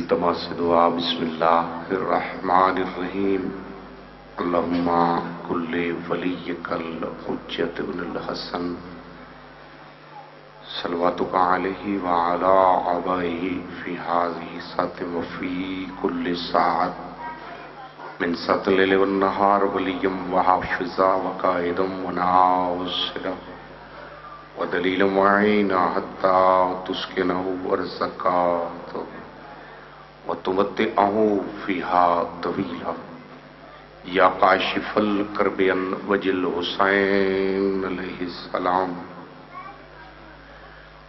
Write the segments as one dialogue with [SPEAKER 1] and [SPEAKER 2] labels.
[SPEAKER 1] التماس دعا بسم اللہ الرحمن الرحیم اللہم کل ولیک الحجت ابن الحسن صلواتک علیہ وعلا آبائہ فی ہذہ ساعۃ وفی کل ساعۃ من ساعۃ اللیل والنہار ولیا وحافظا وقائدا وناصرا ودلیلا معینا حتی تسکنہ ارزقا وتمتعہ فیہا طویلا یا کاشف الکرب عن وجہ الحسین علیہ السلام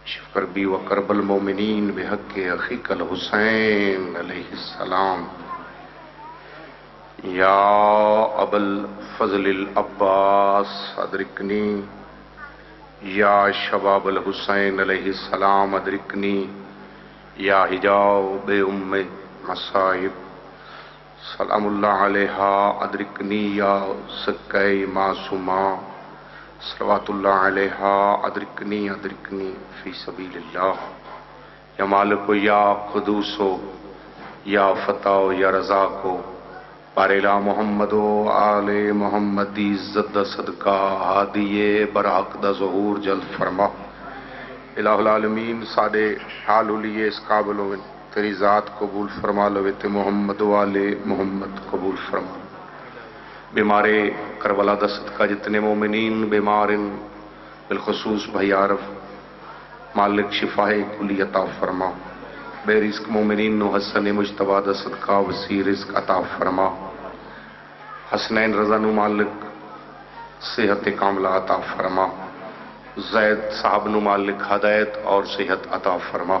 [SPEAKER 1] شف کربی و کرب المومنین بحق اخیک الحسین علیہ السلام یا ابا الفضل العباس ادرکنی یا شباب الحسین علیہ السلام ادرکنی یا حجاب ام مصائب سلام اللہ علیہا ادرکنی یا سکہ معصومہ صلوات اللہ علیہا ادرکنی فی سبیل اللہ یا مالک یا قدوس یا فتح یا رزاق بارلا محمد و آل محمد دی عزت دا صدقہ ہادی براق دا ظہور جلد فرما الہ العالمین سادے حال لیے اس قابل ہوئے تیری ذات قبول فرما لوے تے محمد و آل محمد قبول فرما بیمارے کربلا دا صدقہ جتنے مومنین بیمارن بالخصوص بھائی عارف مالک شفاء کلی عطا فرما بے رزق مومنین نو حسن مجتبی دا صدقہ وسیع رزق عطا فرما حسنین رضا نو مالک صحت کاملہ عطا فرما زید صاحب نو مالک ہدایت اور صحت عطا فرما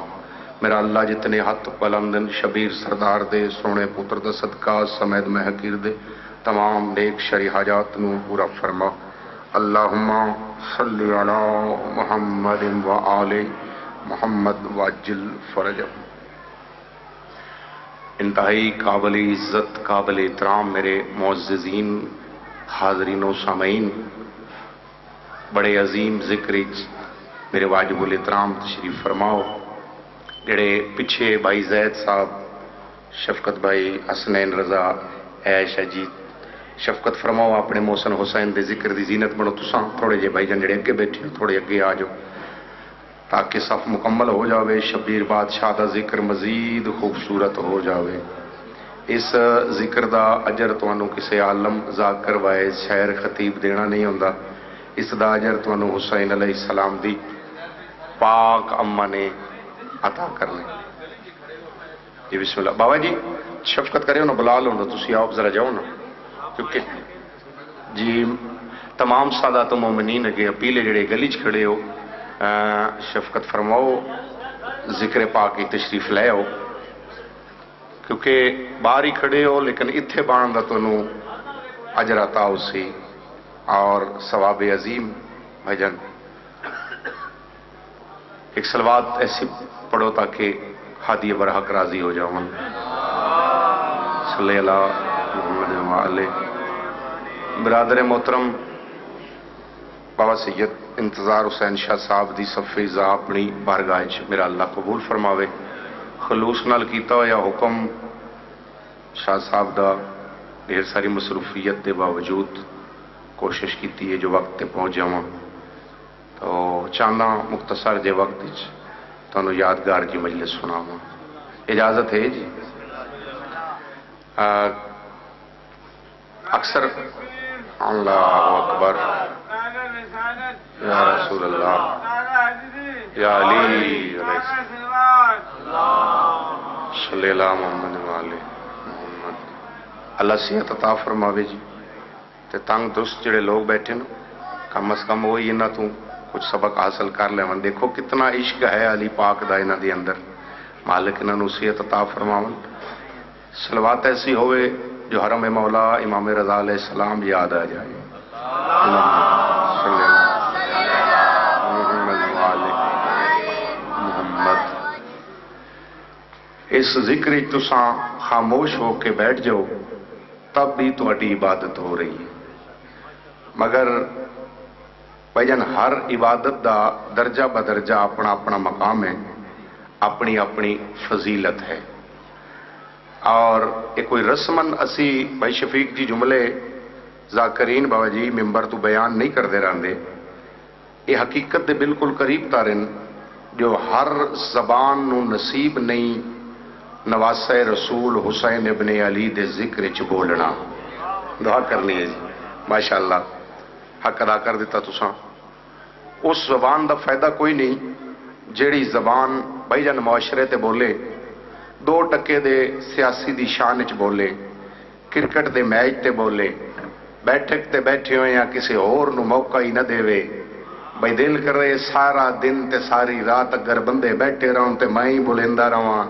[SPEAKER 1] میرا اللہ جتنے ہاتھ بلندن شبیر سردار دے سونے پتر دا صدقہ سمید محقیر دے تمام نیک شرعی حاجات نو پورا فرما اللہم صلی علی محمد و آل محمد واجل فرجہ انتہائی قابل عزت قابل احترام میرے معززین حاضرین و سامعین بڑے عظیم ذکر میرے واجب الاحترام تشریف فرماؤ جڑے پیچھے بھائی زید صاحب شفقت بھائی حسنین رضا عائشہ جی شفقت فرماؤ اپنے محسن حسین دے ذکر دی زینت بنو تساں تھوڑے جے بھائی جان جڑے اگے بیٹھے تھوڑے اگے آ جاؤ تاکہ صف مکمل ہو جاوے شبیر بادشاہ دا ذکر مزید خوبصورت ہو جاوے اس ذکر دا اجر تانوں کسے عالم ذاکر وائز شاعر خطیب دینا نہیں ہوندا اس دا اجر تانوں حسین علیہ السلام دی پاک اماں نے عطا کرنے جی بسم اللہ بابا جی شفقت کرے نا بلا لو نا تسی آپ ذرا جاؤ نا کیونکہ جی تمام سادات مومنین اگے اپیلے جڑے گلی چ کھڑے ہو شفقت فرماؤ ذکر پاک کی تشریف لے آؤ کیونکہ باہر ہی کھڑے ہو لیکن اتھے بان دا تنوں اجر عطا اسی اور ثواب عظیم بھائی جان ایک صلوات ایسی پڑھو تاکہ ہادی برحق راضی ہو جاؤں صلی اللہ محمد وآلہ برادر محترم بابا سید انتظار حسین شاہ صاحب دی صفی ذا اپنی بارگاہ میرا اللہ قبول فرماوے خلوص نال کیتا ہوا حکم شاہ صاحب دا ڈھیر ساری مصروفیت دے باوجود کوشش کیتی ہے جو وقت تے پہنچ جاواں تو چاہنا مختصر جے وقت تانوں یادگار کی مجلس سناواں اجازت ہے جی اکثر اللہ اکبر یا رسول اللہ یا علی صلی اللہ محمد وآلہ محمد اللہ صحت عطا فرماوے جی تے تنگ درست جڑے لوگ بیٹھے نا کم از کم وہی انہاں تو کچھ سبق حاصل کر لے من دیکھو کتنا عشق ہے علی پاک دا انہاں دے اندر مالک انہاں نو صحت عطا فرماون صلوات ایسی ہوئے جو حرم مولا امام رضا علیہ السلام یاد آ جائے محمد اس ذکر تساں خاموش ہو کے بیٹھ جاؤ تب بھی تہاڈی عبادت ہو رہی ہے مگر بھائی جان ہر عبادت دا درجہ بدرجہ اپنا اپنا مقام ہے اپنی اپنی فضیلت ہے اور یہ کوئی رسمن اسی بھائی شفیق جی جملے ذاکرین بابا جی ممبر تو بیان نہیں کرتے رہتے، یہ حقیقت دے بالکل قریب تارن جو ہر زبان نو نصیب نہیں نواسہ رسول حسین ابن علی دے ذکر چ بولنا۔ دعا کرنی ہے جی ماشاءاللہ، حق ادا کر دیتا تساں۔ اس زبان دا فائدہ کوئی نہیں جیڑی زبان بھائی جان معاشرے تے بولے، 2% دے سیاسی دی شان چ بولے، کرکٹ دے میچ تے بولے، بیٹھک تے بیٹھے ہوئے یا کسی اور نو موقع ہی نہ دے وے، بھائی دل کر رہے سارا دن تے ساری رات اگر بندے بیٹھے رہوں تے میں ہی بولیندا رہواں،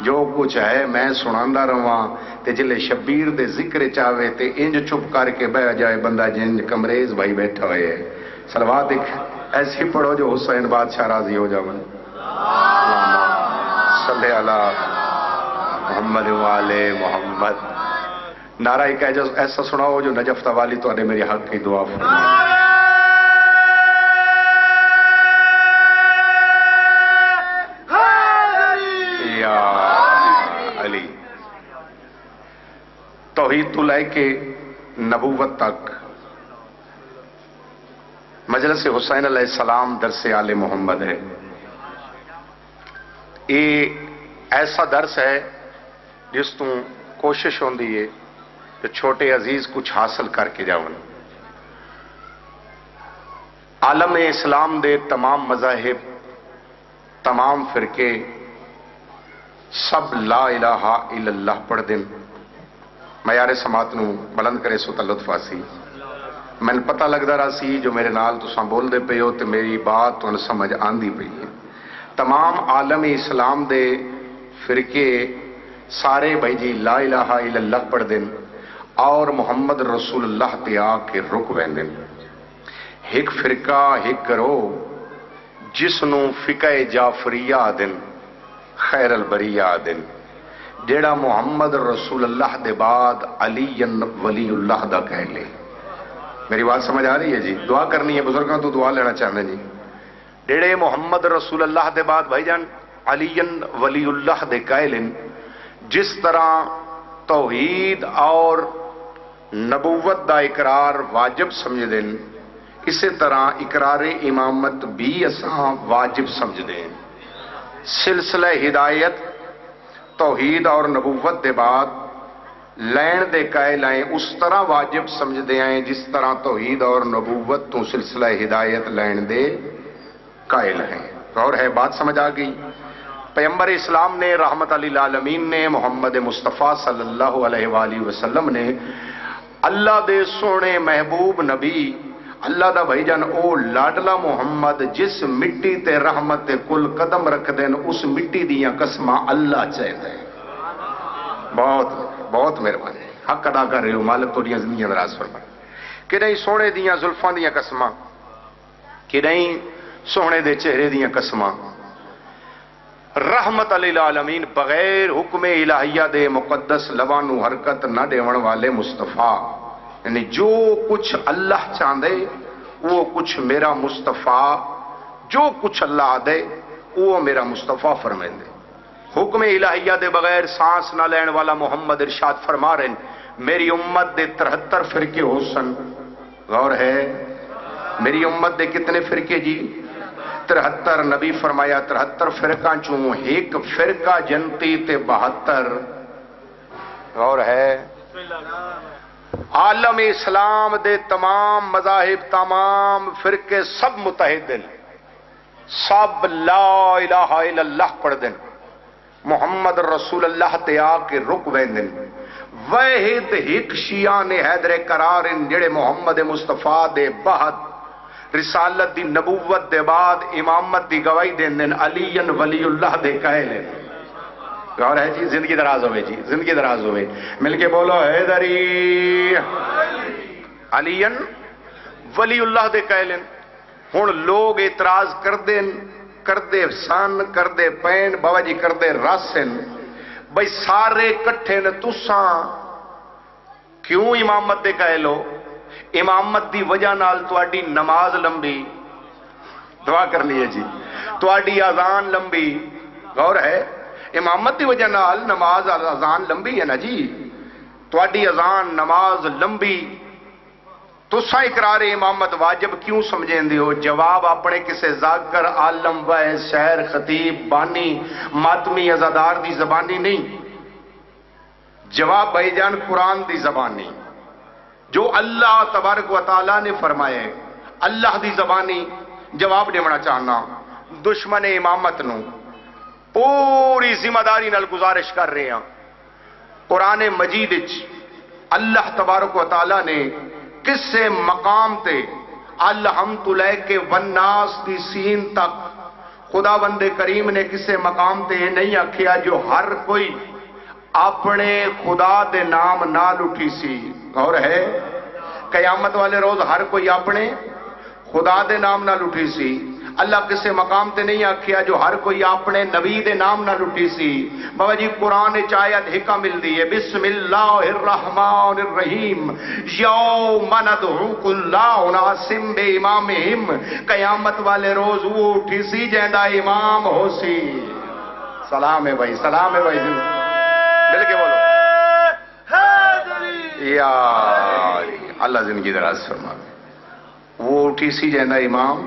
[SPEAKER 1] جو کچھ ہے میں سناندا رہواں، تے جلے شبیر دے ذکر چاہے تے انج چپ کر کے بہ جائے بندہ جنج کمریز بھائی بیٹھا ہوئے ہے۔ صلوات ایسی پڑھو جو حسین بادشاہ راضی ہو جاون۔ صلی اللہ محمد والے محمد۔ نعرہ ایک ایسا سناؤ جو نجف توالی تو میری حق کی دعا فرمائے۔ یا علی۔ توحید تو لے کے نبوت تک مجلس حسین علیہ السلام درس آل محمد ہے۔ یہ ایسا درس ہے جس تو کوشش ہوندی ہے کہ چھوٹے عزیز کچھ حاصل کر کے جاؤں۔ عالم اسلام دے تمام مذاہب، تمام فرقے سب لا الہ الا اللہ پڑھ دیں۔ معیار سماعت نو بلند کرے سو لطف آسی۔ میں پتہ لگدا رہا سی جو میرے نال تساں بول دے پے ہو تے میری بات تن سمجھ آندی پئی ہے۔ تمام عالم اسلام دے فرقے سارے بھائی جی لا الہ الا اللہ پڑھ دیں اور محمد رسول اللہ تے آ کے رک ویندیں۔ ایک فرقہ ایک گروہ جس نو فقہ جعفریہ آدن، خیر البریہ آدن، جیڑا محمد رسول اللہ دے بعد علی ولی اللہ دا کہہ لے۔ میری بات سمجھ آ رہی ہے جی؟ دعا کرنی ہے بزرگاں تو دعا لینا چاہنے جی۔ جیڑے محمد رسول اللہ دے بعد بھائی جان علی ولی اللہ دے کہہ لیں، جس طرح توحید اور نبوت دا اقرار واجب سمجھ دیں، اسی طرح اقرار امامت بھی اساں واجب سمجھ دیں۔ سلسلہ ہدایت توحید اور نبوت دے بعد لین دے قائل آئیں اس طرح واجب سمجھ دے آئیں جس طرح توحید اور نبوت تو سلسلہ ہدایت لین دے قائل ہیں۔ اور ہے بات سمجھ آ گئی؟ پیغمبر اسلام نے، رحمت للعالمین نے، محمد مصطفیٰ صلی اللہ علیہ وآلہ وسلم نے اللہ دے سونے محبوب نبی اللہ دا بھائی جان او لاڈلا محمد جس مٹی تے رحمت تے کل قدم رکھ دین اس مٹی دیاں قسماں اللہ چاہتا ہے۔ بہت بہت مہربانی، حق ادا کر رہے ہو، مالک تو دیاں زندگیاں دراز فرمائے۔ کہ نہیں سونے دیاں زلفاں دیاں قسماں، کہ نہیں سونے دے چہرے دیاں قسماں، رحمت للعالمین بغیر حکم الہیہ دے مقدس لبانو حرکت نہ دیون والے مصطفیٰ، یعنی جو کچھ اللہ چاندے وہ کچھ میرا مصطفیٰ، جو کچھ اللہ دے وہ میرا مصطفیٰ فرمائیں دے۔ حکم الہیہ دے بغیر سانس نہ لین والا محمد ارشاد فرما رہے ہیں میری امت دے 73 فرقے ہو سن۔ غور ہے میری امت دے کتنے فرقے جی؟ 73۔ نبی فرمایا 73 فرقہ چوں ایک فرقہ جنتی تے 72۔ غور ہے عالم اسلام دے تمام مذاہب، تمام فرقے سب متحد ہیں، سب لا الہ الا اللہ پڑھ دیں، محمد رسول اللہ تے آ کے رک ویندن۔ واحد ایک شیعہ نے حیدر قرار ان جڑے محمد مصطفیٰ دے بعد رسالت دی نبوت دے بعد امامت دی گواہی دین علی ولی اللہ دے کہے لیں۔ غور ہے جی؟ زندگی دراز ہوئے جی، زندگی دراز ہوئے، مل کے بولو حیدری علی ولی اللہ دے کہے لیں۔ ہن لوگ اعتراض کردے سن، کردے پین بابا جی کردے راسن، بھئی سارے کٹھے نے تساں کیوں امامت دے کہے لو؟ امامت دی وجہ نال تواڈی نماز لمبی، دعا کرنی ہے جی، تواڈی اذان لمبی۔ غور ہے امامت دی وجہ نال نماز اذان لمبی ہے نا جی، تواڈی اذان نماز لمبی، تسا اقرار امامت واجب کیوں سمجھیں دیو؟ جواب اپنے کسے ذاکر عالم وائز شہر خطیب بانی ماتمی ازادار دی زبانی نہیں، جواب بھائی جان قرآن دی زبانی جو اللہ تبارک و تعالیٰ نے فرمائے، اللہ دی زبانی جواب دینا چاہنا۔ دشمن امامت نو پوری ذمہ داری نال گزارش کر رہے ہیں، قرآن مجید اللہ تبارک و تعالیٰ نے کسے مقام تے الحمد لے کے والناس دی سین تک خدا بند کریم نے کسے مقام تے نہیں آکھیا جو ہر کوئی اپنے خدا دے نام نال اٹھی سی، اور ہے قیامت والے روز ہر کوئی اپنے خدا دے نام نال اٹھی سی۔ اللہ کسے مقام تے نہیں آکھیا جو ہر کوئی اپنے نبی دے نام نال اٹھی سی۔ بابا جی قرآن چایت حکم ملدی ہے، بسم اللہ الرحمن الرحیم یوم ندعو کل اناس بامامہم، قیامت والے روز وہ اٹھی سی جیندا امام ہو سی۔ سلام ہے بھائی، سلام ہے بھائی، مل کے بولو یا اللہ زندگی دراز فرما۔ وہ اٹھی سی جیندا امام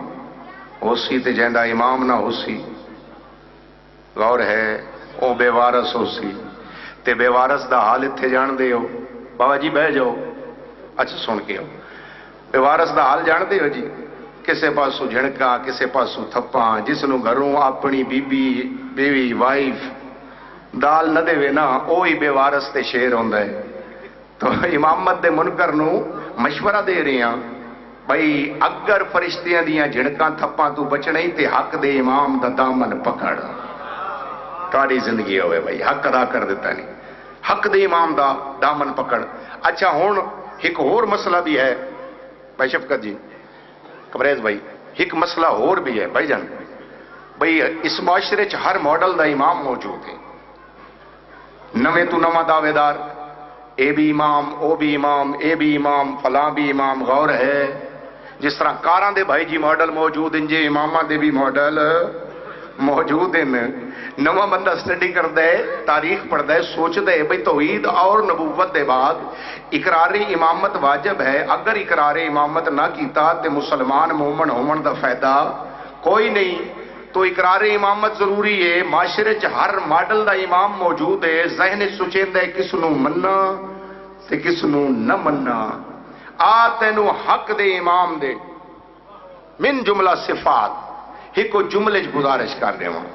[SPEAKER 1] ہو سی تے جیندا امام نہ ہو سی، غور ہے او بے وارث ہو سی تے بے وارث دا حال اتھے جان دے ہو؟ بابا جی بہ جاؤ، اچھا سن کے ہو، بے وارث دا حال جان دے ہو جی؟ کسے پاسو جھڑکا، کسے پاسو تھپاں، جس نو گھروں اپنی بیوی وائف دال نہ دے نا اوہی بے وارث تے شیر ہوندا ہے۔ تو امامت دے منکر نو مشورہ دے رہے ہیں بھائی اگر فرشتیاں دیاں جھڑکاں تھپاں تو بچنا ہی تے حق دے امام دا دامن پکڑ، تاری زندگی ہوئے بھائی، حق ادا کر دیتا نہیں، حق دے امام دا دامن پکڑ۔ اچھا ہون ایک اور مسئلہ بھی ہے بھائی شفقت جی، کبریز بھائی، ایک مسئلہ اور بھی ہے بھائی جان، بھائی اس معاشرے چ ہر ماڈل دا امام موجود ہے، نویں تو نواں دعوے دار، اے بھی امام، او بھی امام، اے بھی امام، فلاں بھی امام، غور ہے جس طرح کاراں دے بھائی جی ماڈل موجود ہیں جی امامہ دے بھی ماڈل موجود ہیں۔ نواں بندہ سٹڈی کردا ہے، تاریخ پڑھدا ہے، سوچدا ہے بھئی توحید اور نبوت دے بعد اقرار امامت واجب ہے، اگر اقرار امامت نہ کیتا تے مسلمان مومن ہون دا فائدہ کوئی نہیں، تو اقرار امامت ضروری ہے۔ معاشرے چ ہر ماڈل دا امام موجود ہے، ذہن سوچیندا ہے کس نو مننا تے کس نو نہ مننا۔ آ تینو حق دے امام دے من جملہ صفات ایک جملے گزارش کر رہے ہوں،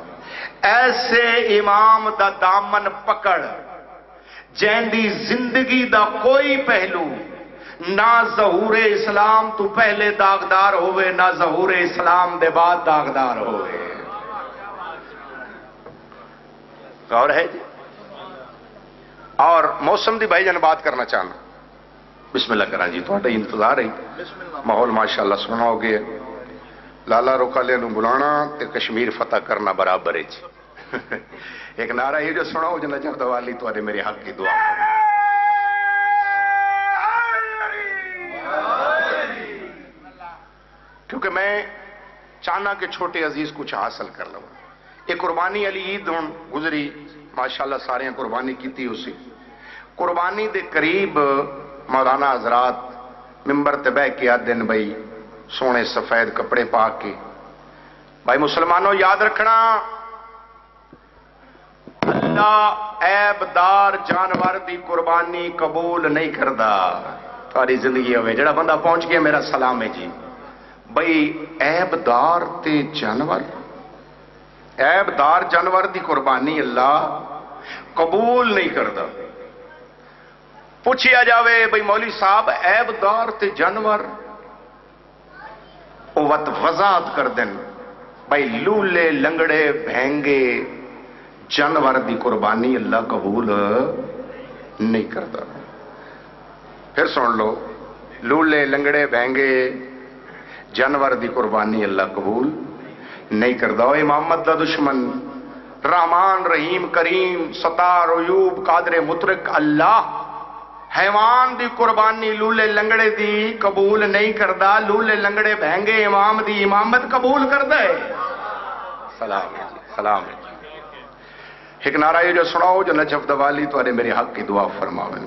[SPEAKER 1] ایسے امام دا دامن پکڑ جین دی زندگی دا کوئی پہلو نہ ظہور اسلام تو پہلے داغدار ہوئے نہ ظہور اسلام دے بعد داغدار ہوئے۔ غور ہے جی؟ اور موسم دی بھائی جان بات کرنا چاہنا، بسم اللہ کران جی، تھوڑا انتظار ہے، ماحول ماشاءاللہ سنا ہو گیا، لالا روکالے نو بلانا تے کشمیر فتح کرنا برابر ہے جی۔ ایک نعرہ یہ جو سنا ہو جنہ چاہتا والی تو آرے میرے حق کی دعا، کیونکہ میں چاہنا کہ چھوٹے عزیز کچھ حاصل کر لوں۔ ایک قربانی علی عید ہون گزری، ماشاءاللہ سارے قربانی کیتی اسی قربانی دے قریب مولانا حضرات ممبر تے بہ کے آدن بھائی سونے سفید کپڑے پا کے، بھائی مسلمانوں یاد رکھنا اللہ عیب دار جانور دی قربانی قبول نہیں کردا۔ تاری زندگی ہوئے جڑا بندہ پہنچ گیا میرا سلام ہے جی۔ بھئی عیب دار تے جانور، عیب دار جانور دی قربانی اللہ قبول نہیں کردا۔ پوچھیا جاوے بھئی مولوی صاحب عیب دار تے جانور، او وقت وضاحت کر دیں بھئی لولے لنگڑے بھینگے جانور دی قربانی اللہ قبول نہیں کرتا۔ پھر سن لو، لولے لنگڑے بھینگے جانور دی قربانی اللہ قبول نہیں کرتا۔ امامت دا دشمن رحمان رحیم کریم ستار عیوب قادر مطلق اللہ حیوان دی قربانی لولے لنگڑے دی قبول نہیں کردا، لولے لنگڑے بہنگے امام دی امامت قبول کردا ہے۔ سلام ہے جی، سلام ہے جی۔ ایک نعرہ یہ جو سناؤ جو نجف دوالی تو میرے حق کی دعا فرماوے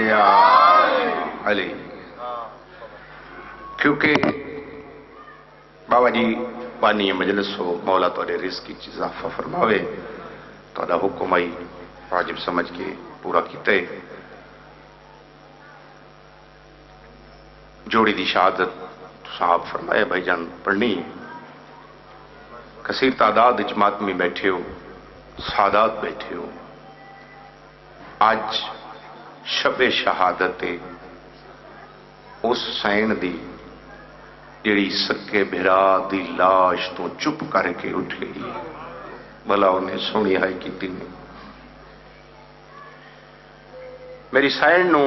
[SPEAKER 1] یا علی. کیونکہ بابا جی بانی مجلس ہو، مولا تھوڑے رزق کی اضافہ فرماوے، تھوڑا حکم آئی واجب سمجھ کے پورا کیتے. جوڑی دی شہادت صاحب فرمایا بھائی جان پڑھنی. کثیر تعداد اجماعت میں بیٹھے ہو، سادات بیٹھے ہو. آج شب شہادت اس سین دی جڑی سکے بھرا دی لاش تو چپ کر کے اٹھ گئی. بھلا انہیں سونی ہائی کی تین میری سین نو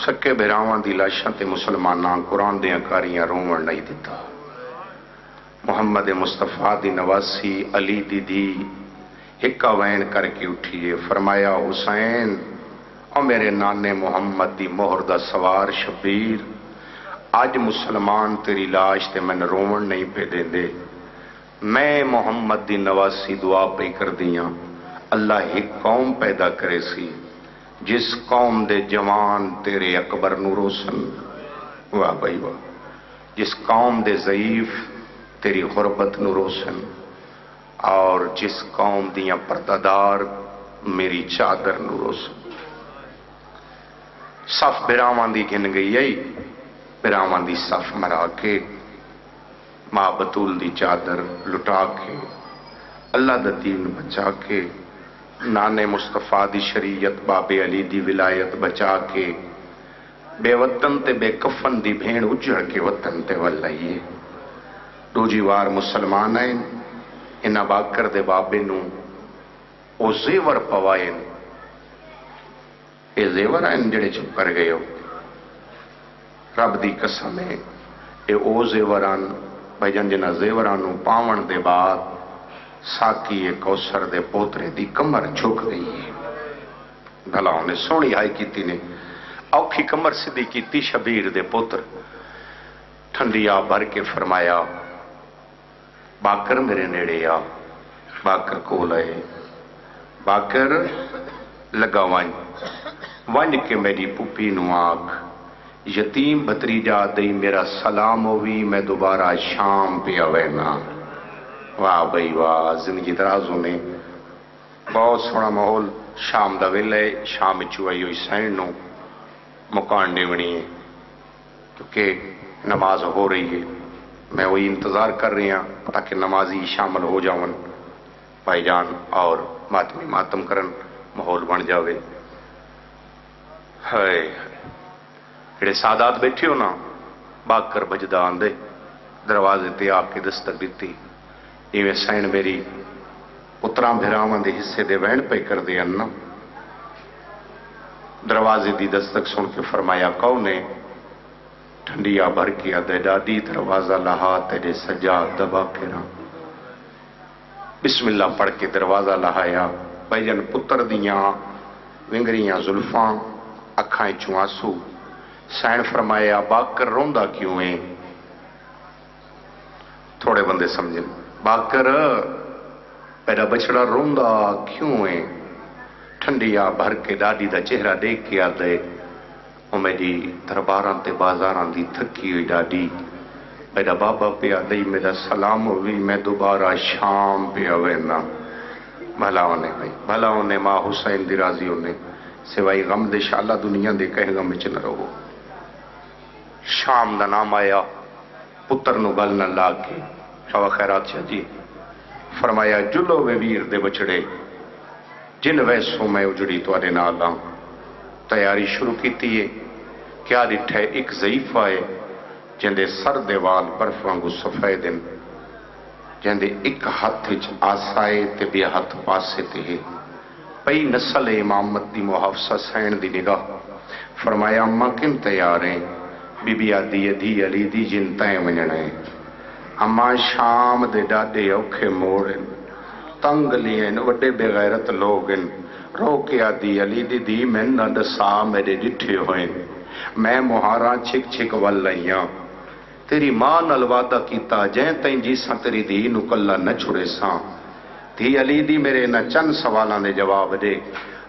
[SPEAKER 1] سکے بھراواں دی لاشاں تے مسلماناں قرآن دیاں کاریاں رومن نہیں دیتا. محمد مصطفیٰ دی نواسی علی دی دی ہکا وین کر کے اٹھیے. فرمایا حسین او میرے نانے محمد دی مہر دا سوار شبیر، آج مسلمان تیری لاش تے میں رومن نہیں پہ دے دے. میں محمد دی نواسی دعا پہ کر دیاں اللہ ایک قوم پیدا کرے سی جس قوم دے جوان تیرے اکبر نو روشن. واہ بھائی واہ. جس قوم دے ضعیف تیری غربت نو روشن، اور جس قوم دیاں پردادار میری چادر نو روشن. صف براواں دی گن گئی آئی، براواں دی صف مرا کے ماں بطول دی چادر لٹا کے اللہ دا دین بچا کے نانے مصطفیٰ دی شریعت بابے علی دی ولایت بچا کے بے وطن تے بے کفن دی بھین اجڑ کے وطن تے ولائیے. دوجی وار مسلمان ہیں انہاں باکر دے بابے نو او زیور پوائیں. اے زیور ہیں جڑے چپ کر گئے ہو. رب دی قسم ہے اے او زیوران بھائی جان جنہ زیورانو پاون دے بعد ساکی کوثر دے پوترے دی کمر جھک گئی ہے. بھلا نے سونی آئی کیتی نے اوکھی کمر سدھی کیتی. شبیر دے پوتر ٹھنڈیا بھر کے فرمایا باکر میرے نیڑے آ. باکر کو لائے. باکر لگا ون کے میری پوپی نو آکھ یتیم بھتریجا دئی میرا سلام ہوئی میں دوبارہ شام پہ آوینا. واہ بھائی واہ. زندگی درازوں نے بہت سونا ماحول. شام دا ویلے شام چوائی ہوئی سین نو مکان ڈیونی ہے کیونکہ نماز ہو رہی ہے. میں وہی انتظار کر رہی ہوں تاکہ نمازی شامل ہو جاون بھائی جان اور ماتمی ماتم کرن ماحول بن جاوے. ہائے جڑے سادات بیٹھے ہو نا باکر بجدا آندے دروازے تے آ کے دستک دیتی. ایویں سین میری پتراں بھراواں دے حصے دے وین پہ کر دے نا. دروازے دی دستک سن کے فرمایا کون نے؟ ٹھنڈیا بھر کے دے ڈاڈی دروازہ لہا تیرے سجاد دبا کے نا. بسم اللہ پڑھ کے دروازہ لہایا. بھائی جان پتر دیاں ونگریاں زلفاں اکھائیں چوں آنسو. سین فرمایا باکر روندا کیوں ہے؟ تھوڑے بندے سمجھیں باکر میرا بچڑا روندا کیوں ہے؟ ٹھنڈیا بھر کے ڈاڈی دا چہرہ دیکھ کے آدھے او میری درباراں تے بازاراں دی تھکی ہوئی ڈاڈی میرا بابا پہ آدھے میرا سلام ہوئی میں دوبارہ شام پہ آوینا. بھلا ہونے بھائی بھلا ہونے ماں حسین دی راضی ہونے سوائی غم دے شالہ دنیا دے کہیں غم وچ نہ رہو. شام دا نام آیا پتر نو گل نہ لا کے شوا خیرات شاہ جی فرمایا جلو وے ویر دے بچڑے جن ویسوں میں اجڑی توارے نالاں. تیاری شروع کیتی ہے. کیا ڈٹھے ایک ضعیفہ ہے جندے سر دے وال برف وانگو سفیدن جندے ایک ہاتھ وچ آسائے تے بے ہاتھ پاسے تے ہے. پئی نسل امامت دی محافظہ سین دی نگاہ. فرمایا اماں کن تیار ہیں؟ بی بی آدھی ادھی علی دی جن تائیں ونجنے. اماں شام دے ڈاڈے اوکھے موڑن تنگ لین وڈے بغیرت لوگن. رو کے آدھی علی دی میں نہ دسا میرے ڈٹھے ہوئیں میں مہاراں چھک چھک ول لئیاں. تیری ماں نال وعدہ کیتا جیں تائیں جیساں تیری دھی نو کلا نہ چھڑے ساں دھی علی دی میرے نہ چند سوالاں دے جواب دے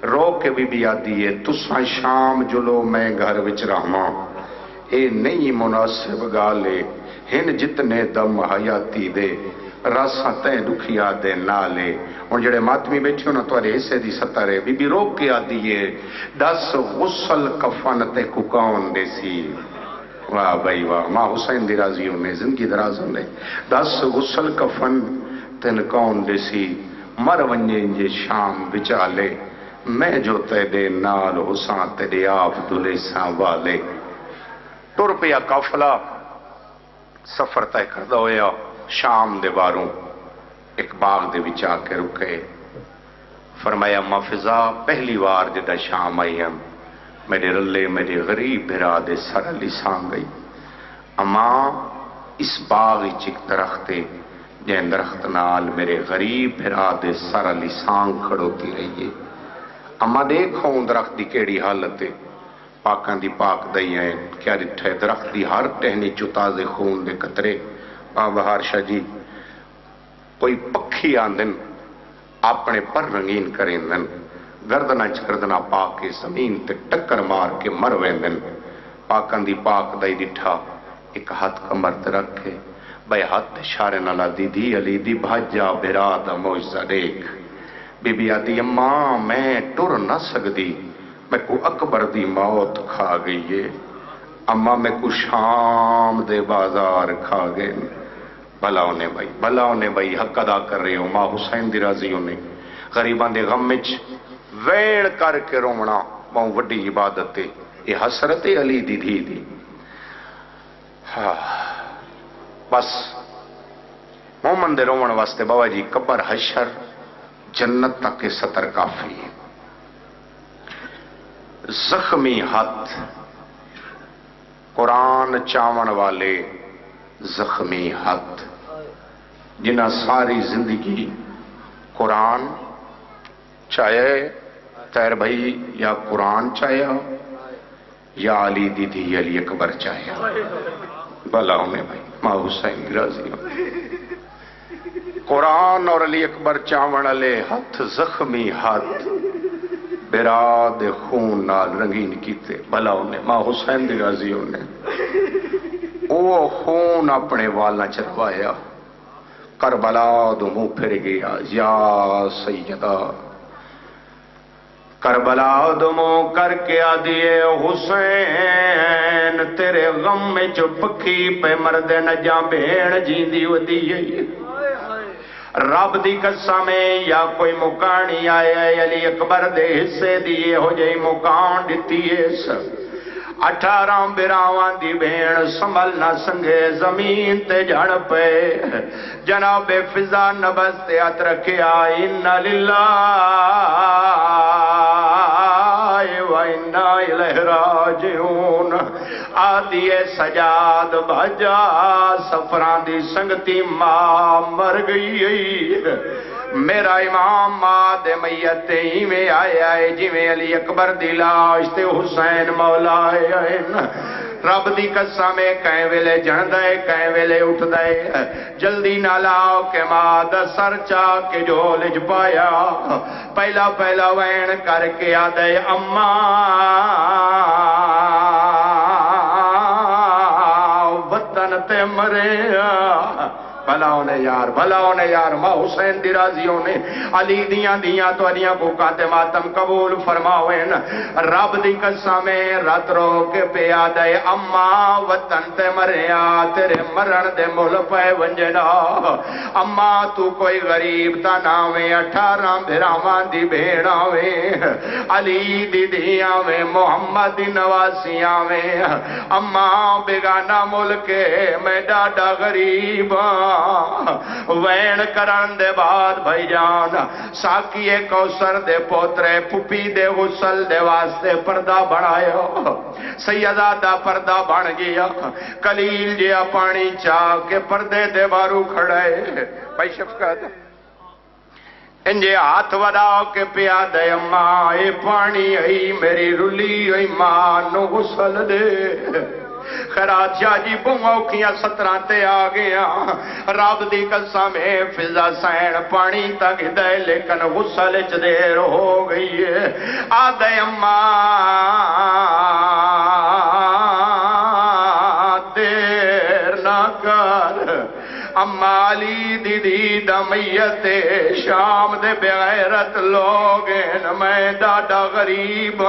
[SPEAKER 1] رو کے بی آدھی ہے تساں شام جلو میں گھر وچ رہواں اے نہیں مناسب گالے ہن جتنے دم حیاتی دے راساں تے دکھیا دے نالے ہن جڑے ماتمی بیٹھے ہونا تواڈے حصے دی ستر ہے بی رو کے آدھی ہے دس غسل کفن تے ککاون دے سی واہ بھائی واہ ماں حسین دی راضی ہونے زندگی دراز ہونے دس غسل کفن تن کون دے سی مر ونجے جے شام بچالے میں جو تے دے نال حساں تے دے آپ دلے ساں والے ٹر پیا قافلہ سفر طے کردہ ہویا شام دے باروں ایک باغ دے وچ آ کے رکے فرمایا اما فضا پہلی وار جدہ شام آئی ہم میرے رلے میرے غریب بھرا دے سر علی سان گئی اما اس باغ چک درختے جن درخت نال میرے غریب بھرا دے سر علی سان کھڑوتی رہیے اما دیکھو درخت دی کیڑی حالت ہے پاکاں دی پاک دئی ہیں کیا ڈٹھے درخت دی ہر ٹہنی چتازے خون دے قطرے بہار شاہ جی کوئی پکھی آندن اپنے پر رنگین کریں دن گردنا چکردنا پاک کے زمین تے ٹکر مار کے مر ویندن پاکاں دی پاک دئی ڈٹھا ایک ہاتھ کمر تے رکھے بے ہاتھ اشارے نالا دی دی علی دی بھاجا بھرا دا معجزہ دیکھ بی بی آدھی اماں میں ٹر نہ سکدی میں کو اکبر دی موت کھا گئی ہے اما میں کو شام دے بازار کھا گئے بھلا ہونے بھائی حق ادا کر رہے ہو ماں حسین دی راضی ہونے غریباں دے غم وچ ویڑ کر کے رومنا بہت وڈی عبادت ہے یہ حسرت علی دی دھی دی بس مومن دے رومن واسطے بابا جی قبر حشر جنت تک کے سطر کافی ہے زخمی ہاتھ قرآن چاون والے زخمی ہاتھ جنہ ساری زندگی قرآن چاہے تیر بھائی یا قرآن چاہیا یا علی دیدی علی اکبر چاہیا بھلا ہونے بھائی ماں حسین راضی ہو قرآن اور علی اکبر چاون والے ہاتھ زخمی ہاتھ براد خون نال رنگین کیتے بھلا ہونے ماں حسین دی راضی ہونے وہ خون اپنے والا چروایا کربلا دو منہ پھر گیا یا سیدہ کربلا دو منہ کر کے آدھیے حسین تیرے غم میں جو پکھی پہ مرد نہ جا بھیڑ جیندی ہو دیئے رب دی قسم یا کوئی مکانی آیا علی اکبر دے حصے دیئے ہو جائی مکان دیتی ہے سب 18 براوان دی بھیڑ سنبھل نہ سنگے زمین تے جھڑ پے جناب فضا نبس تے ہاتھ رکھیا اِنَّ لِلَّهِ وَإِنَّا إِلَيْهِ رَاجِعُونَ آدھی سجاد بھجا سفران دی سنگتی ماں مر گئی میرا امام ماں دے میت ہی میں آئے آئے جی میں علی اکبر دی لاش تے حسین مولا آئے رب دی قسم کہیں ویلے جن دے کہیں ویلے اٹھ دے جلدی نہ لاؤ کہ ماں دا سر چاہ کے جو لج پایا پہلا وین کر کے آدھے اماں وطن تے مرے بھلا ہونے یار ماں حسین دی راضی ہونے علی دیاں تو علیاں کو کاتے ماتم قبول فرماوین رب دی قسم رات رو کے پیا دے اماں وطن تے مریا تیرے مرن دے مل پہ ونجنا اماں تو کوئی غریب تا ناوے 18 بھراواں دی بھیڑاوے علی دی دیاوے محمد دی نواسیاوے اماں بیگانہ ملک میں ڈاڈا غریب وین کرن دے بعد بھائی جان ساکی کوثر دے پوترے پھپھی دے غسل دے واسطے پردہ بنایا سیدہ دا پردہ بن گیا کلیل جیا پانی چاہ کے پردے دے بارو کھڑے بھائی شفقت انجے ہاتھ وڈاؤ کے پیا دے اماں اے پانی ای میری رلی ای ماں نو غسل دے خیرات شاہ جی بہت اوکھیاں 17 تے آ گیا رب دی قسم ہے فضا سین پانی تک دے لیکن غسل چ دیر ہو گئی ہے آدھے اماں دیر نہ کر اما علی دی میت شام دے بغیرت لوگن میں ڈاڈا غریب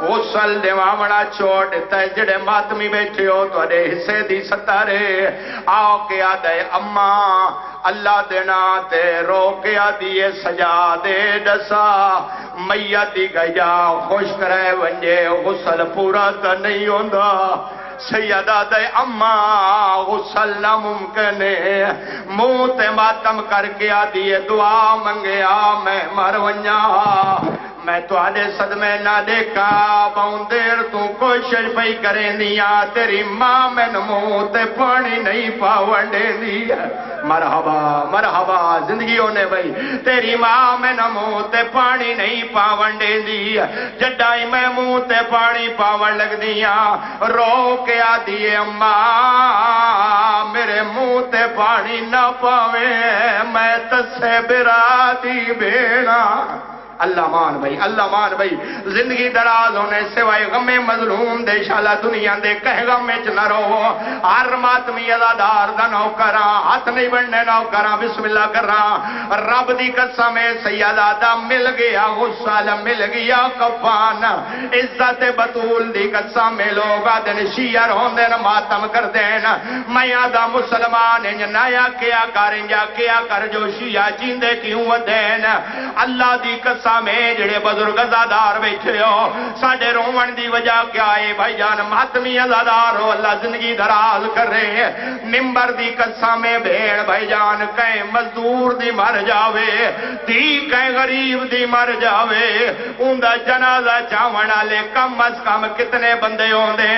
[SPEAKER 1] غسل دیوامنا چھوڑ دیتا ہے جڑے ماتمی بیٹھے ہو تو اڑے حصے دی ستارے آؤ کے آدھے اما اللہ دینا تے رو کے آدھیے سجا دے ڈسا میت دی گیا خوش کرے ونجے غسل پورا تا نہیں ہوندہ سیدہ دے اما غسل ناممکن ہے منہ تے ماتم کر کے آدھیے دعا منگیا میں مر ونجا میں تو آدھے صدمے نہ دیکھا باؤں دیر تو کوشش پئی کریں دیا تیری ماں میں منہ تے پانی نہیں پاونڈے دیا مرحبا مرحبا زندگی ہونے بھئی تیری ماں میں منہ تے پانی نہیں پاونڈے دیا جڈائی میں منہ تے پانی پاون لگ دیا رو کے آدھیے اماں میرے منہ تے پانی نہ پاوے میں تسے برا دی بینا اللہ مان بھائی زندگی دراز ہونے سوائے غم مظلوم دے شالا دنیا دے کہہ غم چ نہ رہو ہر ماتمی ازادار دا نوکراں ہاتھ نہیں بننے نوکراں بسم اللہ کراں رب دی قسم سیدہ دا مل گیا غسل مل گیا کفان عزت بطول دی قسم لوگ دن شیعر ہوندے ن ماتم کر دین میاں دا مسلمان انج نایا کیا کر انجا کیا کر جو شیعہ جیندے کیوں دین اللہ دی قسم میں جڑے بزرگ ازادار بیٹھے ہو ساڑھے رومن دی وجہ کیا ہے بھائی جان ماتمی ازادار ہو اللہ زندگی دراز کر رہے ہیں ممبر دی قصہ میں بھیڑ بھائی جان کہیں مزدور دی مر جاوے دی کہیں غریب دی مر جاوے اندہ جنازہ چاونا لے کم از کم کتنے بندے ہوندے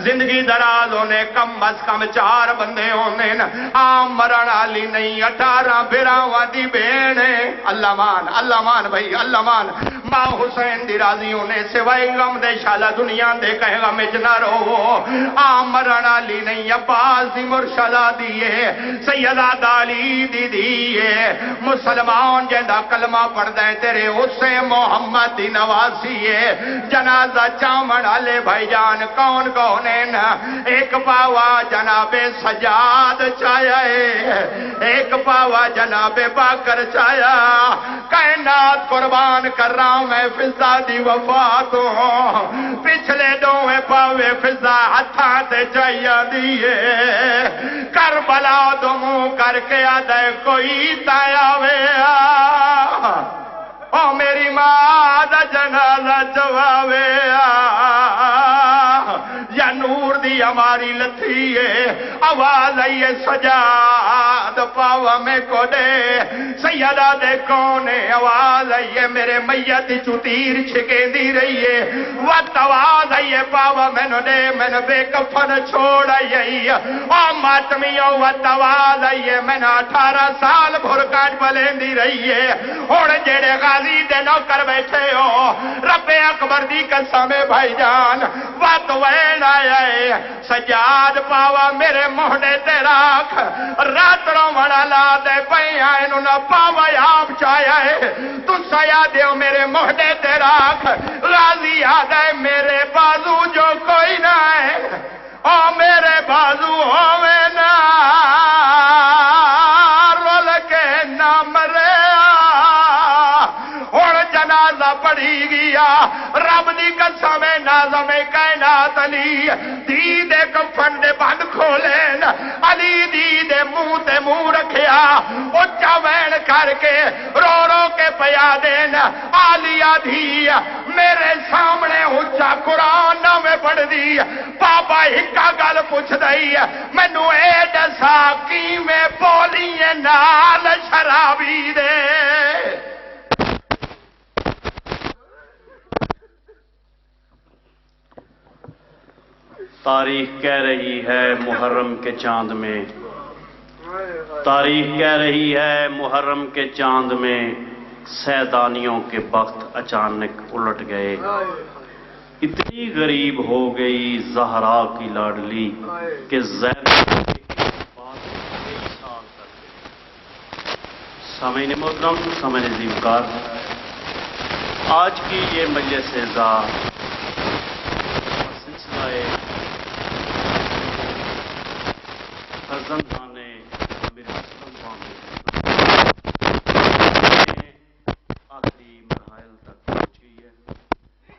[SPEAKER 1] زندگی دراز ہونے کم از کم 4 بندے ہوندے عام مرن علی نہیں 18 بھراواں دی بھیڑے اللہ مان بھائی اللہ مان ماں حسین دی راضی ہونے سوائے غم دے شالا دنیا دے کہے غم اچ نہ رہو آمران علی نہیں عباس دی مرشدہ دیئے سیدہ دالی دی دیئے مسلمان جیندہ کلمہ پڑھ دیں تیرے اسے محمد دی نواسیے جنازہ چامن علی بھائی جان کون کونین ایک پاوا جناب سجاد چایا ایک پاوا جناب باکر چایا کائنات قربان کر رہا ہوں میں فضا دی وفات ہوں پچھلے دوئے پاوے فضا ہتھاتے چاہیے دیئے کربلا دموں کر کے آدھے کوئی تایاوے او میری ماں دا جنازہ چواوے یا نور دی ہماری لتھیے آواز آئیے سجاد پاوا میں کو دے سیدہ دے کونے آواز آئیے میرے میت چوتیر چھکے دی رہیے وقت آواز آئیے پاوا میں نو دے میں نو بے کفن چھوڑ آئیے او ماتمیوں وقت آواز آئیے میں نو 18 سال بھرکاج بلین دی رہیے اور جیڑے غازی دے نو کر بیٹھے ہو رب اکبر دی قسم بھائی جان وقت وین آیا ہے سجاد پاوا میرے موڑے تے راکھ رات رو مڑا لا دے پئی آئے نو نہ پاوا آپ چایا ہے تو سیا دیو میرے موڑے تے راکھ غازی آدھے میرے بازو جو کوئی نہ ہے او میرے بازو ہوئے نا رول کے نہ مرے اور جنازہ پڑھی گیا رب دی قسم نازم کائنات علی دی دے کفن دے بند کھولین علی دی دے منہ تے منہ رکھیا اچھا وین کر کے رو رو کے پیا دین آلیا دی میرے سامنے اچھا قرآن میں پڑھ دی بابا ہکا گل پوچھ دئی مینو اے دسا کی میں بولی نال شرابی دے
[SPEAKER 2] تاریخ کہہ رہی ہے محرم کے چاند میں تاریخ کہہ رہی ہے محرم کے چاند میں سیدانیوں کے بخت اچانک الٹ گئے اتنی غریب ہو گئی زہرا کی لاڈلی کہ زینب سامعین محترم، سامعین عزیزکار، آج کی یہ مجلس اعزا سلسلہ فرزندان امیر اسلم آخری مراحل تک پہنچی ہے۔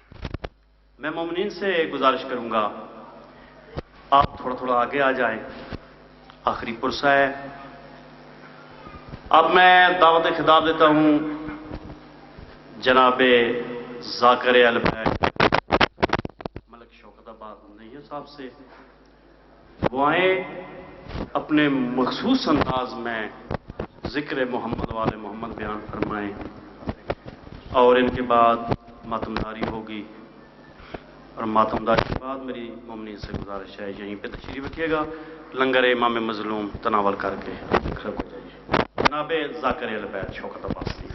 [SPEAKER 2] میں مومنین سے گزارش کروں گا آپ تھوڑا تھوڑا آگے آ جائیں، آخری پرسہ ہے۔ اب میں دعوت خطاب دیتا ہوں جناب ذاکر البیت ملک شوکت آباد نہیں صاحب سے، وہ آئیں اپنے مخصوص انداز میں ذکر محمد والے محمد بیان فرمائیں، اور ان کے بعد ماتمداری ہوگی، اور ماتمداری کے بعد میری مومنین سے گزارش ہے یہیں پہ تشریف رکھیے گا، لنگر امام مظلوم تناول کر کے کھڑے ہو جائیے۔ جناب ذاکر البیت شوکت آباد سے